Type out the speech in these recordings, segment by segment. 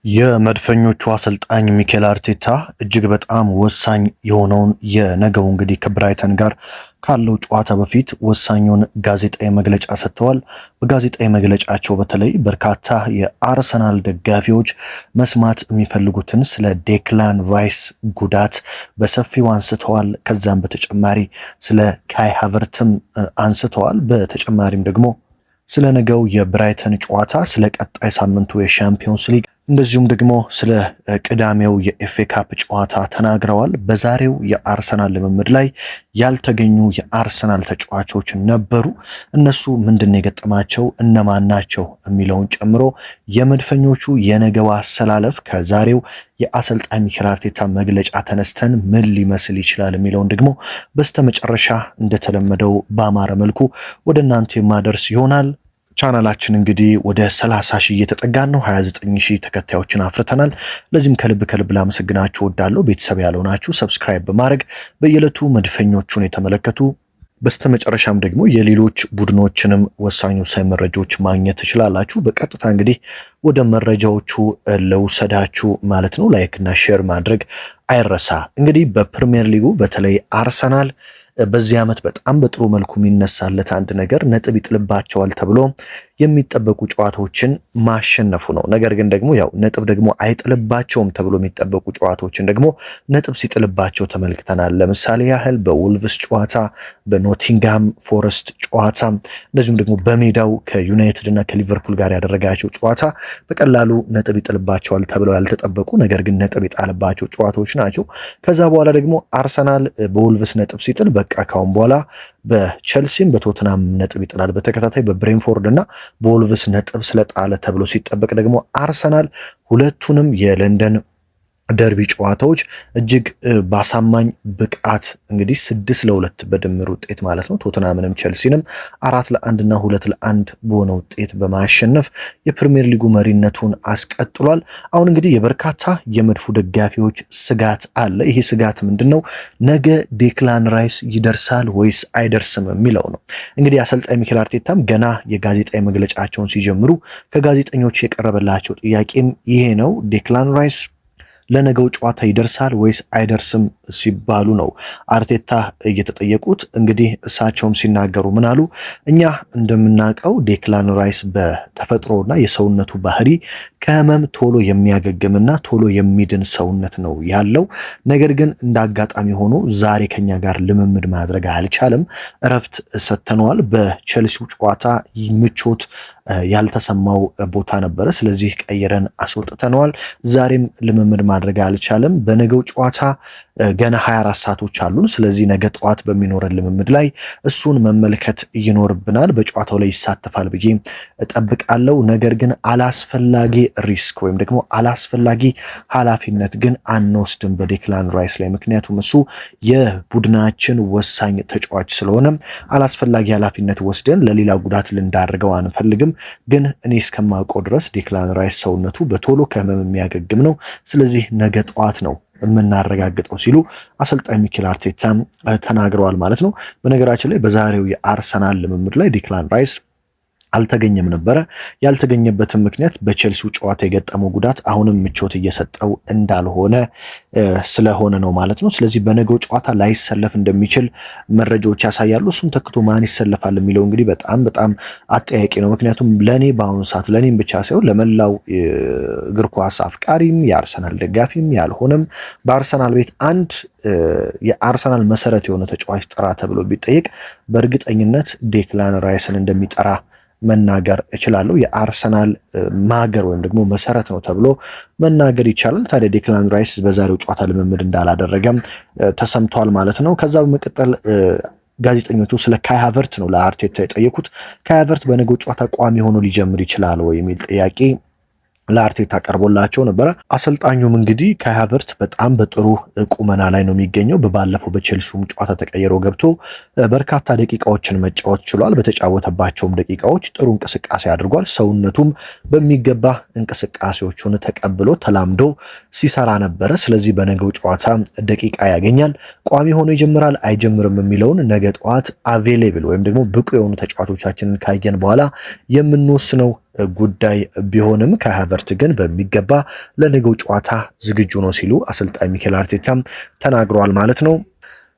የመድፈኞቹ አሰልጣኝ ሚኬል አርቴታ እጅግ በጣም ወሳኝ የሆነውን የነገው እንግዲህ ከብራይተን ጋር ካለው ጨዋታ በፊት ወሳኙን ጋዜጣዊ መግለጫ ሰጥተዋል። በጋዜጣዊ መግለጫቸው በተለይ በርካታ የአርሰናል ደጋፊዎች መስማት የሚፈልጉትን ስለ ዴክላን ራይስ ጉዳት በሰፊው አንስተዋል። ከዛም በተጨማሪ ስለ ካይ ሃቨርትም አንስተዋል። በተጨማሪም ደግሞ ስለ ነገው የብራይተን ጨዋታ፣ ስለ ቀጣይ ሳምንቱ የሻምፒዮንስ ሊግ እንደዚሁም ደግሞ ስለ ቅዳሜው የኤፍኤ ካፕ ጨዋታ ተናግረዋል። በዛሬው የአርሰናል ልምምድ ላይ ያልተገኙ የአርሰናል ተጫዋቾች ነበሩ። እነሱ ምንድነው የገጠማቸው፣ እነማን ናቸው የሚለውን ጨምሮ የመድፈኞቹ የነገው አሰላለፍ ከዛሬው የአሰልጣኝ ሚኬል አርቴታ መግለጫ ተነስተን ምን ሊመስል ይችላል የሚለውን ደግሞ በስተመጨረሻ እንደተለመደው በአማረ መልኩ ወደ እናንተ የማደርስ ይሆናል። ቻናላችን እንግዲህ ወደ 30 ሺህ እየተጠጋን ነው። 29 ሺህ ተከታዮችን አፍርተናል። ለዚህም ከልብ ላመሰግናችሁ እወዳለሁ። ቤተሰብ ያልሆናችሁ ሰብስክራይብ በማድረግ በየዕለቱ መድፈኞቹን የተመለከቱ በስተመጨረሻም ደግሞ የሌሎች ቡድኖችንም ወሳኝ መረጃዎች ማግኘት ትችላላችሁ። በቀጥታ እንግዲህ ወደ መረጃዎቹ ለውሰዳችሁ ማለት ነው። ላይክ እና ሼር ማድረግ አይረሳ። እንግዲህ በፕሪሚየር ሊጉ በተለይ አርሰናል በዚህ ዓመት በጣም በጥሩ መልኩ የሚነሳለት አንድ ነገር ነጥብ ይጥልባቸዋል ተብሎ የሚጠበቁ ጨዋታዎችን ማሸነፉ ነው። ነገር ግን ደግሞ ያው ነጥብ ደግሞ አይጥልባቸውም ተብሎ የሚጠበቁ ጨዋታዎችን ደግሞ ነጥብ ሲጥልባቸው ተመልክተናል። ለምሳሌ ያህል በውልቭስ ጨዋታ፣ በኖቲንግሃም ፎረስት ጨዋታ እንደዚሁም ደግሞ በሜዳው ከዩናይትድ እና ከሊቨርፑል ጋር ያደረጋቸው ጨዋታ በቀላሉ ነጥብ ይጥልባቸዋል ተብለው ያልተጠበቁ ነገር ግን ነጥብ የጣለባቸው ጨዋታዎች ናቸው። ከዛ በኋላ ደግሞ አርሰናል በውልቭስ ነጥብ ሲጥል በቃ ካሁን በኋላ በቸልሲም በቶትናም ነጥብ ይጥላል። በተከታታይ በብሬንፎርድ እና በወልቭስ ነጥብ ስለጣለ ተብሎ ሲጠበቅ ደግሞ አርሰናል ሁለቱንም የለንደን ደርቢ ጨዋታዎች እጅግ ባሳማኝ ብቃት እንግዲህ 6-2 በድምር ውጤት ማለት ነው ቶትናምንም ቸልሲንም 4-1 እና 2-1 በሆነ ውጤት በማሸነፍ የፕሪሚየር ሊጉ መሪነቱን አስቀጥሏል። አሁን እንግዲህ የበርካታ የመድፉ ደጋፊዎች ስጋት አለ። ይሄ ስጋት ምንድነው? ነገ ዴክላን ራይስ ይደርሳል ወይስ አይደርስም የሚለው ነው። እንግዲህ አሰልጣኝ ሚኬል አርቴታም ገና የጋዜጣዊ መግለጫቸውን ሲጀምሩ ከጋዜጠኞች የቀረበላቸው ጥያቄም ይሄ ነው። ዴክላን ራይስ ለነገው ጨዋታ ይደርሳል ወይስ አይደርስም ሲባሉ ነው አርቴታ እየተጠየቁት። እንግዲህ እሳቸውም ሲናገሩ ምን አሉ? እኛ እንደምናውቀው ዴክላን ራይስ በተፈጥሮና የሰውነቱ ባህሪ ከህመም ቶሎ የሚያገግምና ቶሎ የሚድን ሰውነት ነው ያለው። ነገር ግን እንደ አጋጣሚ ሆኖ ዛሬ ከኛ ጋር ልምምድ ማድረግ አልቻለም። እረፍት ሰጥተነዋል። በቼልሲው ጨዋታ ምቾት ያልተሰማው ቦታ ነበረ። ስለዚህ ቀይረን አስወጥተነዋል። ዛሬም ልምምድ ማድረግ አልቻለም። በነገው ጨዋታ ገና 24 ሰዓቶች አሉን። ስለዚህ ነገ ጠዋት በሚኖረን ልምምድ ላይ እሱን መመልከት ይኖርብናል። በጨዋታው ላይ ይሳተፋል ብዬ እጠብቃለሁ። ነገር ግን አላስፈላጊ ሪስክ ወይም ደግሞ አላስፈላጊ ኃላፊነት ግን አንወስድም በዴክላን ራይስ ላይ። ምክንያቱም እሱ የቡድናችን ወሳኝ ተጫዋች ስለሆነ አላስፈላጊ ኃላፊነት ወስደን ለሌላ ጉዳት ልንዳርገው አንፈልግም። ግን እኔ እስከማውቀው ድረስ ዴክላን ራይስ ሰውነቱ በቶሎ ከህመም የሚያገግም ነው። ስለዚህ ነገ ጠዋት ነው የምናረጋግጠው ሲሉ አሰልጣኝ ሚኬል አርቴታ ተናግረዋል ማለት ነው። በነገራችን ላይ በዛሬው የአርሰናል ልምምድ ላይ ዴክላን ራይስ አልተገኘም ነበረ። ያልተገኘበትን ምክንያት በቼልሲው ጨዋታ የገጠመው ጉዳት አሁንም ምቾት እየሰጠው እንዳልሆነ ስለሆነ ነው ማለት ነው። ስለዚህ በነገው ጨዋታ ላይሰለፍ እንደሚችል መረጃዎች ያሳያሉ። እሱን ተክቶ ማን ይሰለፋል የሚለው እንግዲህ በጣም አጠያቂ ነው። ምክንያቱም ለኔ በአሁኑ ሰዓት ለኔም ብቻ ሳይሆን ለመላው እግር ኳስ አፍቃሪም የአርሰናል ደጋፊም ያልሆነም በአርሰናል ቤት አንድ የአርሰናል መሰረት የሆነ ተጫዋች ጥራ ተብሎ ቢጠየቅ በእርግጠኝነት ዴክላን ራይስን እንደሚጠራ መናገር እችላለሁ። የአርሰናል ማገር ወይም ደግሞ መሰረት ነው ተብሎ መናገር ይቻላል። ታዲያ ዴክላን ራይስ በዛሬው ጨዋታ ልምምድ እንዳላደረገም ተሰምቷል ማለት ነው። ከዛ በመቀጠል ጋዜጠኞቹ ስለ ካይ ሃቨርት ነው ለአርቴታ የጠየቁት። ካይ ሃቨርት በነገው ጨዋታ ቋሚ ሆኖ ሊጀምር ይችላል ወይ የሚል ጥያቄ ለአርቴታ ቀርቦላቸው ነበረ። አሰልጣኙም እንግዲህ ካይ ሃቨርት በጣም በጥሩ ቁመና ላይ ነው የሚገኘው። በባለፈው በቼልሲውም ጨዋታ ተቀይሮ ገብቶ በርካታ ደቂቃዎችን መጫወት ችሏል። በተጫወተባቸውም ደቂቃዎች ጥሩ እንቅስቃሴ አድርጓል። ሰውነቱም በሚገባ እንቅስቃሴዎቹን ተቀብሎ ተላምዶ ሲሰራ ነበረ። ስለዚህ በነገው ጨዋታ ደቂቃ ያገኛል። ቋሚ ሆኖ ይጀምራል አይጀምርም የሚለውን ነገ ጠዋት አቬሌብል ወይም ደግሞ ብቁ የሆኑ ተጫዋቾቻችንን ካየን በኋላ የምንወስነው ጉዳይ ቢሆንም ከሃቨርት ግን በሚገባ ለነገው ጨዋታ ዝግጁ ነው ሲሉ አሰልጣኝ ሚኬል አርቴታም ተናግረዋል ማለት ነው።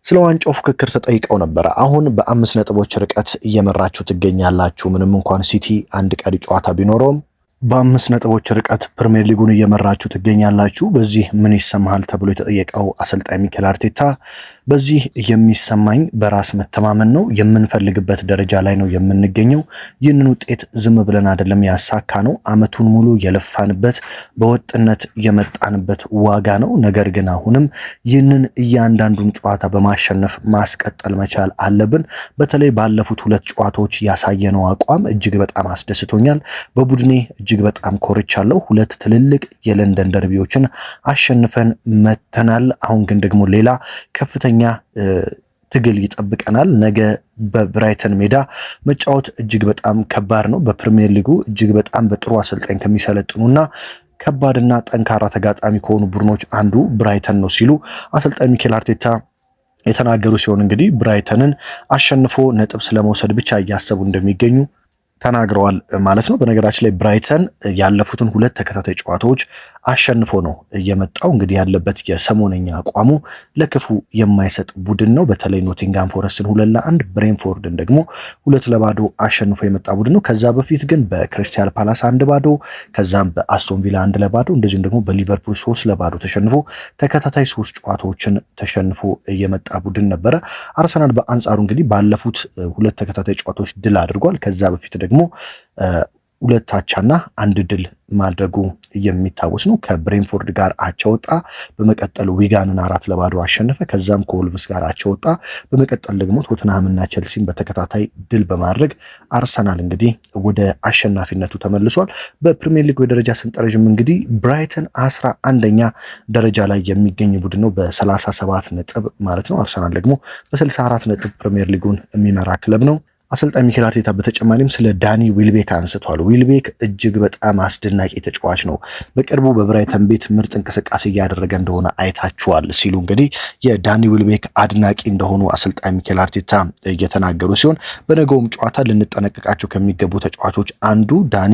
ስለ ዋንጫው ፉክክር ተጠይቀው ነበረ። አሁን በ5 ነጥቦች ርቀት እየመራችሁ ትገኛላችሁ። ምንም እንኳን ሲቲ አንድ ቀሪ ጨዋታ ቢኖረውም በ5 ነጥቦች ርቀት ፕሪሚየር ሊጉን እየመራችሁ ትገኛላችሁ። በዚህ ምን ይሰማሃል ተብሎ የተጠየቀው አሰልጣኝ ሚኬል አርቴታ በዚህ የሚሰማኝ በራስ መተማመን ነው። የምንፈልግበት ደረጃ ላይ ነው የምንገኘው። ይህንን ውጤት ዝም ብለን አይደለም ያሳካ ነው። አመቱን ሙሉ የለፋንበት በወጥነት የመጣንበት ዋጋ ነው። ነገር ግን አሁንም ይህንን እያንዳንዱን ጨዋታ በማሸነፍ ማስቀጠል መቻል አለብን። በተለይ ባለፉት 2 ጨዋታዎች ያሳየነው አቋም እጅግ በጣም አስደስቶኛል። በቡድኔ እጅግ በጣም ኮርቻለሁ። 2 ትልልቅ የለንደን ደርቢዎችን አሸንፈን መተናል። አሁን ግን ደግሞ ሌላ ከፍተኛ ትግል ይጠብቀናል። ነገ በብራይተን ሜዳ መጫወት እጅግ በጣም ከባድ ነው። በፕሪሚየር ሊጉ እጅግ በጣም በጥሩ አሰልጣኝ ከሚሰለጥኑና ከባድና ጠንካራ ተጋጣሚ ከሆኑ ቡድኖች አንዱ ብራይተን ነው ሲሉ አሰልጣኝ ሚኬል አርቴታ የተናገሩ ሲሆን እንግዲህ ብራይተንን አሸንፎ ነጥብ ስለመውሰድ ብቻ እያሰቡ እንደሚገኙ ተናግረዋል ማለት ነው። በነገራችን ላይ ብራይተን ያለፉትን 2 ተከታታይ ጨዋታዎች አሸንፎ ነው እየመጣው። እንግዲህ ያለበት የሰሞነኛ አቋሙ ለክፉ የማይሰጥ ቡድን ነው። በተለይ ኖቲንጋም ፎረስትን 2-1 ብሬንፎርድን ደግሞ 2-0 አሸንፎ የመጣ ቡድን ነው። ከዛ በፊት ግን በክሪስታል ፓላስ 1-0 ከዛም በአስቶን ቪላ 1-0 እንደዚሁም ደግሞ በሊቨርፑል 3-0 ተሸንፎ ተከታታይ 3 ጨዋታዎችን ተሸንፎ የመጣ ቡድን ነበረ። አርሰናል በአንጻሩ እንግዲህ ባለፉት 2 ተከታታይ ጨዋታዎች ድል አድርጓል። ከዛ በፊት ደግሞ 2 አቻና 1 ድል ማድረጉ የሚታወስ ነው። ከብሬንፎርድ ጋር አቻ ወጣ። በመቀጠል ዊጋንን 4-0 አሸነፈ። ከዛም ከወልቭስ ጋር አቻ ወጣ። በመቀጠል ደግሞ ቶተንሃምና ቸልሲን በተከታታይ ድል በማድረግ አርሰናል እንግዲህ ወደ አሸናፊነቱ ተመልሷል። በፕሪሚየር ሊግ የደረጃ ሰንጠረዥም እንግዲህ ብራይተን 11ኛ ደረጃ ላይ የሚገኝ ቡድን ነው በ37 ነጥብ ማለት ነው። አርሰናል ደግሞ በ64 ነጥብ ፕሪሚየር ሊጉን የሚመራ ክለብ ነው። አሰልጣኝ ሚኬል አርቴታ በተጨማሪም ስለ ዳኒ ዊልቤክ አንስቷል። ዊልቤክ እጅግ በጣም አስደናቂ ተጫዋች ነው፣ በቅርቡ በብራይተን ቤት ምርጥ እንቅስቃሴ እያደረገ እንደሆነ አይታችኋል ሲሉ እንግዲህ የዳኒ ዊልቤክ አድናቂ እንደሆኑ አሰልጣኝ ሚኬል አርቴታ እየተናገሩ ሲሆን በነገውም ጨዋታ ልንጠነቀቃቸው ከሚገቡ ተጫዋቾች አንዱ ዳኒ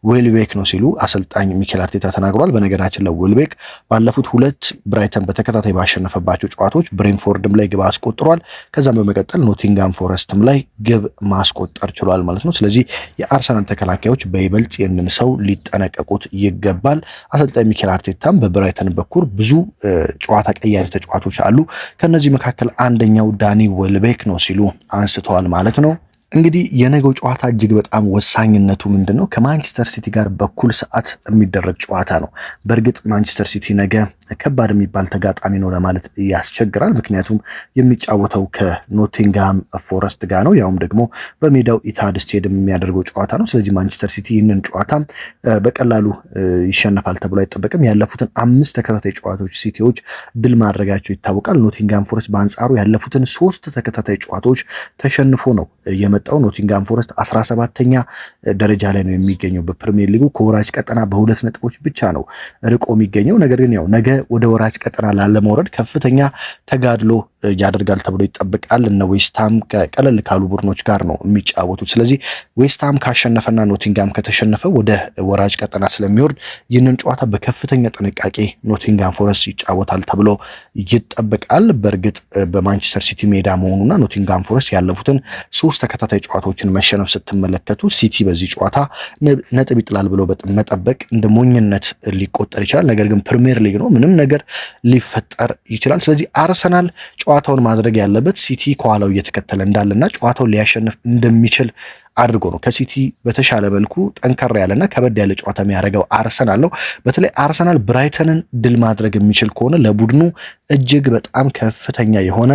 ዊልቤክ ነው ሲሉ አሰልጣኝ ሚኬል አርቴታ ተናግሯል። በነገራችን ላይ ዊልቤክ ባለፉት 2 ብራይተን በተከታታይ ባሸነፈባቸው ጨዋታዎች ብሬንፎርድም ላይ ግብ አስቆጥሯል። ከዛም በመቀጠል ኖቲንጋም ፎረስትም ላይ ግብ ማስቆጠር ችሏል ማለት ነው። ስለዚህ የአርሰናል ተከላካዮች በይበልጥ ይህንን ሰው ሊጠነቀቁት ይገባል። አሰልጣኝ ሚኬል አርቴታም በብራይተን በኩል ብዙ ጨዋታ ቀያሪ ተጫዋቾች አሉ፣ ከነዚህ መካከል አንደኛው ዳኒ ዌልቤክ ነው ሲሉ አንስተዋል ማለት ነው። እንግዲህ የነገው ጨዋታ እጅግ በጣም ወሳኝነቱ ምንድነው? ከማንቸስተር ሲቲ ጋር በኩል ሰዓት የሚደረግ ጨዋታ ነው። በእርግጥ ማንቸስተር ሲቲ ነገ ከባድ የሚባል ተጋጣሚ ነው ለማለት ያስቸግራል። ምክንያቱም የሚጫወተው ከኖቲንጋም ፎረስት ጋር ነው፣ ያውም ደግሞ በሜዳው ኢታድ ስቴዲየም የሚያደርገው ጨዋታ ነው። ስለዚህ ማንቸስተር ሲቲ ይህንን ጨዋታ በቀላሉ ይሸነፋል ተብሎ አይጠበቅም። ያለፉትን 5 ተከታታይ ጨዋታዎች ሲቲዎች ድል ማድረጋቸው ይታወቃል። ኖቲንጋም ፎረስት በአንጻሩ ያለፉትን 3 ተከታታይ ጨዋታዎች ተሸንፎ ነው የመጣው። ኖቲንጋም ፎረስት 17ኛ ደረጃ ላይ ነው የሚገኘው በፕሪሚየር ሊጉ። ከወራጅ ቀጠና በ2 ነጥቦች ብቻ ነው ርቆ የሚገኘው። ነገር ግን ያው ነገ ወደ ወራጅ ቀጠና ላለመውረድ ከፍተኛ ተጋድሎ ያደርጋል ተብሎ ይጠበቃል። እነ ዌስትሃም ቀለል ካሉ ቡድኖች ጋር ነው የሚጫወቱት። ስለዚህ ዌስትሃም ካሸነፈና ኖቲንጋም ከተሸነፈ ወደ ወራጅ ቀጠና ስለሚወርድ ይህንን ጨዋታ በከፍተኛ ጥንቃቄ ኖቲንጋም ፎረስት ይጫወታል ተብሎ ይጠበቃል። በእርግጥ በማንቸስተር ሲቲ ሜዳ መሆኑና ኖቲንጋም ፎረስት ያለፉትን 3 ተከታታይ ጨዋታዎችን መሸነፍ ስትመለከቱ ሲቲ በዚህ ጨዋታ ነጥብ ይጥላል ብሎ መጠበቅ እንደ ሞኝነት ሊቆጠር ይችላል። ነገር ግን ፕሪሚየር ሊግ ነው፣ ምንም ነገር ሊፈጠር ይችላል። ስለዚህ አርሰናል ጨዋታውን ማድረግ ያለበት ሲቲ ከኋላው እየተከተለ እንዳለና ጨዋታውን ሊያሸንፍ እንደሚችል አድርጎ ነው። ከሲቲ በተሻለ መልኩ ጠንከር ያለና ከበድ ያለ ጨዋታ የሚያደርገው አርሰናል ነው። በተለይ አርሰናል ብራይተንን ድል ማድረግ የሚችል ከሆነ ለቡድኑ እጅግ በጣም ከፍተኛ የሆነ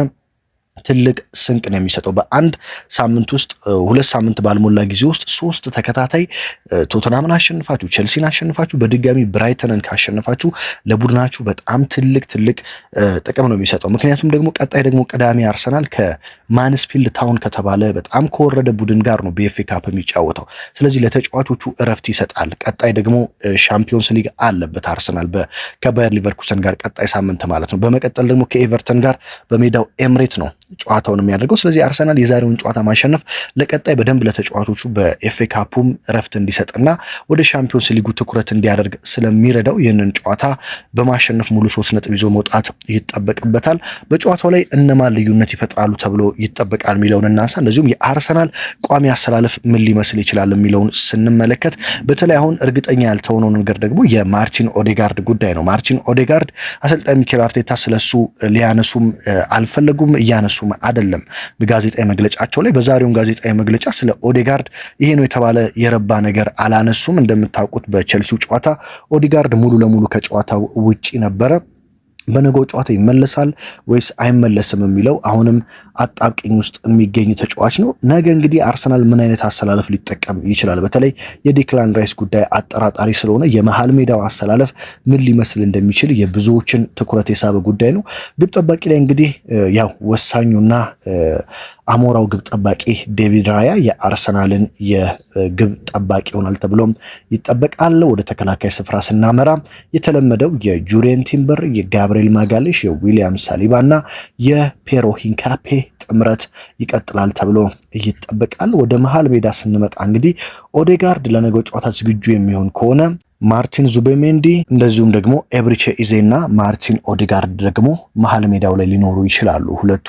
ትልቅ ስንቅ ነው የሚሰጠው። በአንድ ሳምንት ውስጥ 2 ሳምንት ባልሞላ ጊዜ ውስጥ 3 ተከታታይ ቶተናምን አሸንፋችሁ ቸልሲን አሸንፋችሁ በድጋሚ ብራይተንን ካሸንፋችሁ ለቡድናችሁ በጣም ትልቅ ጥቅም ነው የሚሰጠው። ምክንያቱም ደግሞ ቀጣይ ደግሞ ቅዳሜ አርሰናል ከማንስፊልድ ታውን ከተባለ በጣም ከወረደ ቡድን ጋር ነው በኤፍኤ ካፕ የሚጫወተው። ስለዚህ ለተጫዋቾቹ እረፍት ይሰጣል። ቀጣይ ደግሞ ሻምፒዮንስ ሊግ አለበት አርሰናል ከባየር ሊቨርኩሰን ጋር ቀጣይ ሳምንት ማለት ነው። በመቀጠል ደግሞ ከኤቨርተን ጋር በሜዳው ኤምሬት ነው ጨዋታውን የሚያደርገው። ስለዚህ አርሰናል የዛሬውን ጨዋታ ማሸነፍ ለቀጣይ በደንብ ለተጫዋቾቹ በኤፍኤ ካፑም እረፍት እንዲሰጥና ወደ ሻምፒዮንስ ሊጉ ትኩረት እንዲያደርግ ስለሚረዳው ይህንን ጨዋታ በማሸነፍ ሙሉ 3 ነጥብ ይዞ መውጣት ይጠበቅበታል። በጨዋታው ላይ እነማን ልዩነት ይፈጥራሉ ተብሎ ይጠበቃል የሚለውን እናንሳ። እንደዚሁም የአርሰናል ቋሚ አሰላለፍ ምን ሊመስል ይችላል የሚለውን ስንመለከት በተለይ አሁን እርግጠኛ ያልተሆነው ነገር ደግሞ የማርቲን ኦዴጋርድ ጉዳይ ነው። ማርቲን ኦዴጋርድ አሰልጣኝ ሚኬል አርቴታ ስለሱ ሊያነሱም አልፈለጉም፣ እያነሱም አይደለም በጋዜጣዊ መግለጫቸው ላይ። በዛሬውም ጋዜጣዊ መግለጫ ስለ ኦዴጋርድ ይሄ ነው የተባለ የረባ ነገር አላነሱም። እንደምታውቁት በቼልሲው ጨዋታ ኦዴጋርድ ሙሉ ለሙሉ ከጨዋታው ውጪ ነበረ። በነገው ጨዋታ ይመለሳል ወይስ አይመለስም የሚለው አሁንም አጣብቂኝ ውስጥ የሚገኝ ተጫዋች ነው። ነገ እንግዲህ አርሰናል ምን አይነት አሰላለፍ ሊጠቀም ይችላል? በተለይ የዴክላን ራይስ ጉዳይ አጠራጣሪ ስለሆነ የመሃል ሜዳው አሰላለፍ ምን ሊመስል እንደሚችል የብዙዎችን ትኩረት የሳበ ጉዳይ ነው። ግብ ጠባቂ ላይ እንግዲህ ያው ወሳኙና አሞራው ግብ ጠባቂ ዴቪድ ራያ የአርሰናልን የግብ ጠባቂ ይሆናል ተብሎም ይጠበቃል። ወደ ተከላካይ ስፍራ ስናመራ የተለመደው የጁሪየን ቲምበር፣ የጋብሪኤል ማጋሌሽ፣ የዊሊያም ሳሊባ እና የፔሮ ሂንካፔ ጥምረት ይቀጥላል ተብሎ ይጠበቃል። ወደ መሃል ሜዳ ስንመጣ እንግዲህ ኦዴጋርድ ለነገው ጨዋታ ዝግጁ የሚሆን ከሆነ ማርቲን ዙቤሜንዲ እንደዚሁም ደግሞ ኤብሪቼ ኢዜና ማርቲን ኦዴጋርድ ደግሞ መሃል ሜዳው ላይ ሊኖሩ ይችላሉ። ሁለቱ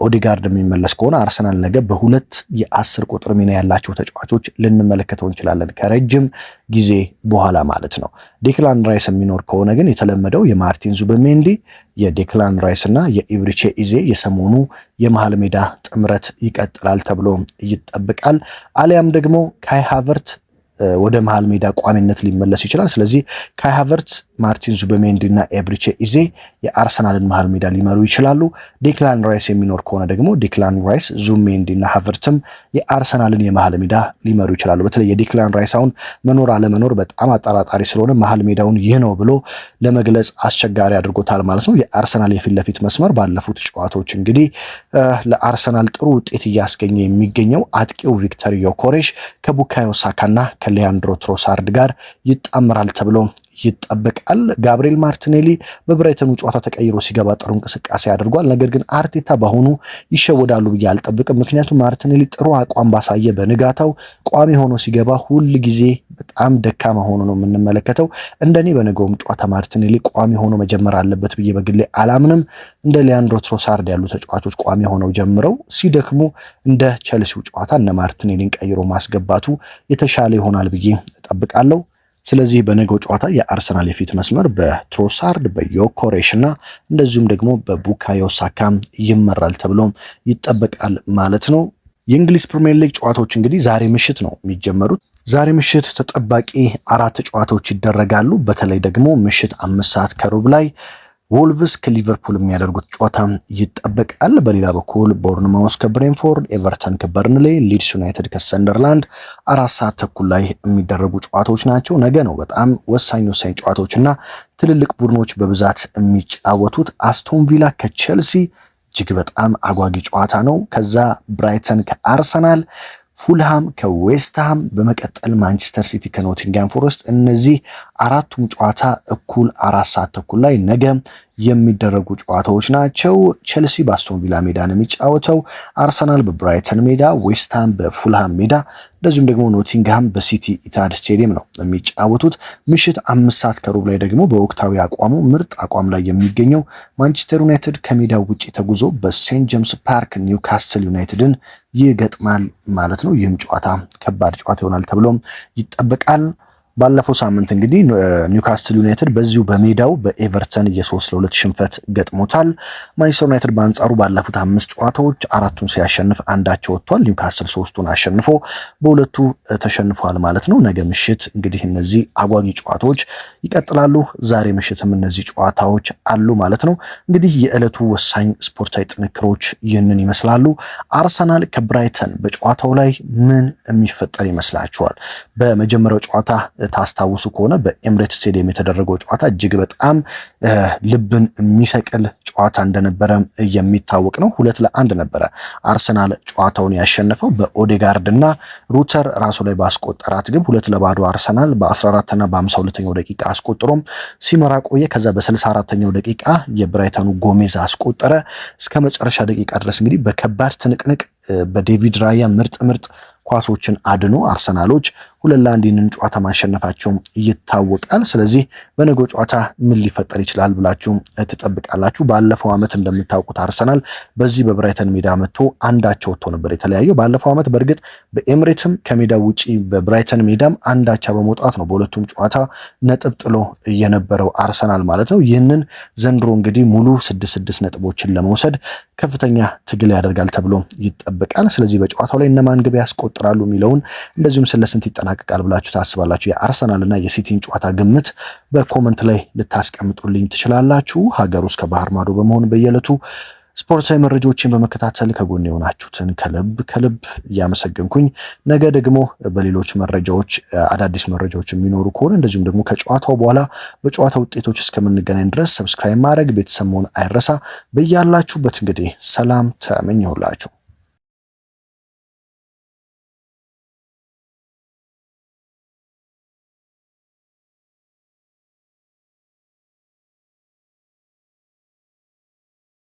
ኦዴጋርድ የሚመለስ ከሆነ አርሰናል ነገ በሁለት የ10 ቁጥር ሚና ያላቸው ተጫዋቾች ልንመለከተው እንችላለን ከረጅም ጊዜ በኋላ ማለት ነው። ዴክላን ራይስ የሚኖር ከሆነ ግን የተለመደው የማርቲን ዙቤሜንዲ የዴክላን ራይስ እና የኤብሪቼ ኢዜ የሰሞኑ የመሃል ሜዳ ጥምረት ይቀጥላል ተብሎ ይጠበቃል። አሊያም ደግሞ ካይ ሃቨርት ወደ መሃል ሜዳ ቋሚነት ሊመለስ ይችላል። ስለዚህ ካይ ሃቨርትዝ፣ ማርቲን ዙቤሜንዲ እና ኤብሪቼ ኢዜ የአርሰናልን መሃል ሜዳ ሊመሩ ይችላሉ። ዴክላን ራይስ የሚኖር ከሆነ ደግሞ ዴክላን ራይስ፣ ዙቤሜንዲ እና ሃቨርትዝም የአርሰናልን የመሃል ሜዳ ሊመሩ ይችላሉ። በተለይ የዴክላን ራይስ አሁን መኖር አለመኖር በጣም አጠራጣሪ ስለሆነ መሃል ሜዳውን ይህ ነው ብሎ ለመግለጽ አስቸጋሪ አድርጎታል ማለት ነው። የአርሰናል የፊት ለፊት መስመር ባለፉት ጨዋታዎች እንግዲህ ለአርሰናል ጥሩ ውጤት እያስገኘ የሚገኘው አጥቂው ቪክተር ዮኬሬሽ ከቡካዮ ሳካና ከሊያንድሮ ትሮሳርድ ጋር ይጣምራል ተብሎ ይጠበቃል። ጋብሪኤል ማርቲኔሊ በብራይተኑ ጨዋታ ተቀይሮ ሲገባ ጥሩ እንቅስቃሴ አድርጓል። ነገር ግን አርቴታ በአሁኑ ይሸወዳሉ ብዬ አልጠብቅም። ምክንያቱም ማርቲኔሊ ጥሩ አቋም ባሳየ በንጋታው ቋሚ ሆኖ ሲገባ ሁል ጊዜ በጣም ደካማ ሆኖ ነው የምንመለከተው። እንደኔ በነገውም ጨዋታ ማርቲኔሊ ቋሚ ሆኖ መጀመር አለበት ብዬ በግሌ አላምንም። እንደ ሊያንድሮ ትሮሳርድ ያሉ ተጫዋቾች ቋሚ ሆነው ጀምረው ሲደክሙ እንደ ቼልሲው ጨዋታ እነ ማርቲኔሊን ቀይሮ ማስገባቱ የተሻለ ይሆናል ብዬ እጠብቃለሁ። ስለዚህ በነገው ጨዋታ የአርሰናል የፊት መስመር በትሮሳርድ በዮኬሬሽ እና እንደዚሁም ደግሞ በቡካዮ ሳካ ይመራል ተብሎም ይጠበቃል ማለት ነው። የእንግሊዝ ፕሪሚየር ሊግ ጨዋታዎች እንግዲህ ዛሬ ምሽት ነው የሚጀመሩት። ዛሬ ምሽት ተጠባቂ 4 ጨዋታዎች ይደረጋሉ። በተለይ ደግሞ ምሽት 5 ሰዓት ከሩብ ላይ ወልቭስ ከሊቨርፑል የሚያደርጉት ጨዋታ ይጠበቃል። በሌላ በኩል ቦርንማውስ ከብሬንፎርድ፣ ኤቨርተን ከበርንሌ፣ ሊድስ ዩናይትድ ከሰንደርላንድ 4 ሰዓት ተኩል ላይ የሚደረጉ ጨዋታዎች ናቸው። ነገ ነው በጣም ወሳኝ ጨዋታዎች እና ትልልቅ ቡድኖች በብዛት የሚጫወቱት። አስቶን ቪላ ከቼልሲ እጅግ በጣም አጓጊ ጨዋታ ነው። ከዛ ብራይተን ከአርሰናል፣ ፉልሃም ከዌስትሃም፣ በመቀጠል ማንቸስተር ሲቲ ከኖቲንግሃም ፎረስት። እነዚህ አራቱም ጨዋታ እኩል 4 ሰዓት ተኩል ላይ ነገ የሚደረጉ ጨዋታዎች ናቸው። ቼልሲ በአስቶን ቪላ ሜዳ ነው የሚጫወተው። አርሰናል በብራይተን ሜዳ፣ ዌስትሃም በፉልሃም ሜዳ፣ እንደዚሁም ደግሞ ኖቲንግሃም በሲቲ ኢታድ ስቴዲየም ነው የሚጫወቱት። ምሽት 5 ሰዓት ከሩብ ላይ ደግሞ በወቅታዊ አቋሙ ምርጥ አቋም ላይ የሚገኘው ማንቸስተር ዩናይትድ ከሜዳው ውጪ ተጉዞ በሴንት ጄምስ ፓርክ ኒውካስትል ዩናይትድን ይገጥማል ማለት ነው። ይህም ጨዋታ ከባድ ጨዋታ ይሆናል ተብሎም ይጠበቃል። ባለፈው ሳምንት እንግዲህ ኒውካስትል ዩናይትድ በዚሁ በሜዳው በኤቨርተን የ3-2 ሽንፈት ገጥሞታል። ማንቸስተር ዩናይትድ በአንጻሩ ባለፉት 5 ጨዋታዎች 4ቱን ሲያሸንፍ አንዳቸው ወጥቷል። ኒውካስትል 3ቱን አሸንፎ በሁለቱ ተሸንፏል ማለት ነው። ነገ ምሽት እንግዲህ እነዚህ አጓጊ ጨዋታዎች ይቀጥላሉ። ዛሬ ምሽትም እነዚህ ጨዋታዎች አሉ ማለት ነው። እንግዲህ የዕለቱ ወሳኝ ስፖርታዊ ጥንክሮች ይህንን ይመስላሉ። አርሰናል ከብራይተን በጨዋታው ላይ ምን የሚፈጠር ይመስላችኋል? በመጀመሪያው ጨዋታ ታስታውሱ ከሆነ በኤምሬትስ ስቴዲየም የተደረገው ጨዋታ እጅግ በጣም ልብን የሚሰቅል ጨዋታ እንደነበረ የሚታወቅ ነው። 2-1 ነበረ አርሰናል ጨዋታውን ያሸነፈው በኦዴጋርድ እና ሩተር ራሱ ላይ ባስቆጠራት ግብ 2-0 አርሰናል በ14 እና በ52ኛው ደቂቃ አስቆጥሮም ሲመራ ቆየ። ከዛ በ64ኛው ደቂቃ የብራይተኑ ጎሜዝ አስቆጠረ። እስከ መጨረሻ ደቂቃ ድረስ እንግዲህ በከባድ ትንቅንቅ በዴቪድ ራያ ምርጥ ኳሶችን አድኖ አርሰናሎች 2-1 ይህንን ጨዋታ ማሸነፋቸው ይታወቃል። ስለዚህ በነገው ጨዋታ ምን ሊፈጠር ይችላል ብላችሁ ትጠብቃላችሁ? ባለፈው ዓመት እንደምታውቁት አርሰናል በዚህ በብራይተን ሜዳ መጥቶ አንዳቸው ወጥቶ ነበር የተለያየው። ባለፈው ዓመት በእርግጥ በኤምሬትም ከሜዳ ውጪ በብራይተን ሜዳም አንዳቻ በመውጣት ነው በሁለቱም ጨዋታ ነጥብ ጥሎ የነበረው አርሰናል ማለት ነው። ይህንን ዘንድሮ እንግዲህ ሙሉ 6 ነጥቦችን ለመውሰድ ከፍተኛ ትግል ያደርጋል ተብሎ ይጠበቃል። ስለዚህ በጨዋታው ላይ እነማን ግብ ያስቆጥራሉ የሚለውን እንደዚሁም ስለስንት ይጠናቀቃል ብላችሁ ታስባላችሁ? የአርሰናልና የሲቲን ጨዋታ ግምት በኮመንት ላይ ልታስቀምጡልኝ ትችላላችሁ። ሀገር ውስጥ ከባህር ማዶ በመሆን በየዕለቱ ስፖርታዊ መረጃዎችን በመከታተል ከጎን የሆናችሁትን ከልብ እያመሰገንኩኝ ነገ ደግሞ በሌሎች መረጃዎች አዳዲስ መረጃዎች የሚኖሩ ከሆነ እንደዚሁም ደግሞ ከጨዋታው በኋላ በጨዋታ ውጤቶች እስከምንገናኝ ድረስ ሰብስክራይብ ማድረግ ቤተሰብ መሆን አይረሳ። በያላችሁበት እንግዲህ ሰላም ተመኘሁላችሁ።